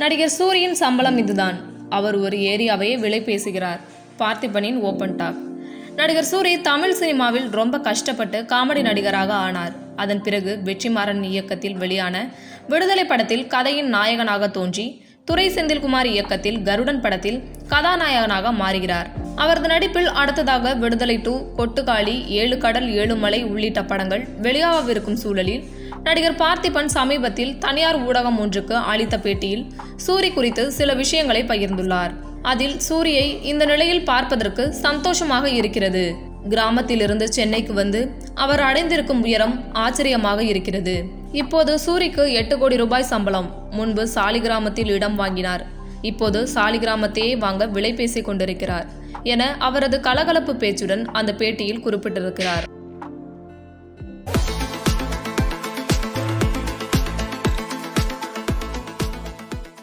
நடிகர் சூரியின் சம்பளம் இதுதான். அவர் ஒரு ஏரியாவையே விலை பேசுகிறார். பார்த்திபனின் ஓப்பன் டாக். நடிகர் சூரி தமிழ் சினிமாவில் ரொம்ப கஷ்டப்பட்டு காமெடி நடிகராக ஆனார். அதன் பிறகு வெற்றிமாறன் இயக்கத்தில் வெளியான விடுதலை படத்தில் கதையின் நாயகனாக தோன்றி துரை செந்தில்குமார் இயக்கத்தில் கருடன் படத்தில் கதாநாயகனாக மாறுகிறார். அவரது நடிப்பில் அடுத்ததாக விடுதலை 2, கொட்டுக்காளி, 7 கடல் 7 மலை உள்ளிட்ட படங்கள் வெளியாகவிருக்கும் சூழலில் நடிகர் பார்த்திபன் சமீபத்தில் தனியார் ஊடகம் ஒன்றுக்கு அளித்த பேட்டியில் சூரி குறித்து சில விஷயங்களை பகிர்ந்துள்ளார். அதில் சூரியை இந்த நிலையில் பார்ப்பதற்கு சந்தோஷமாக இருக்கிறது. கிராமத்திலிருந்து சென்னைக்கு வந்து அவர் அடைந்திருக்கும் உயரம் ஆச்சரியமாக இருக்கிறது. இப்போது சூரிக்கு 8 கோடி ரூபாய் சம்பளம். முன்பு சாலிகிராமத்தில் இடம் வாங்கினார். இப்போது சாலிகிராமத்தையே வாங்க விலை பேசிக் கொண்டிருக்கிறார் என அவரது கலகலப்பு பேச்சுடன் அந்த பேட்டியில் குறிப்பிட்டிருக்கிறார்.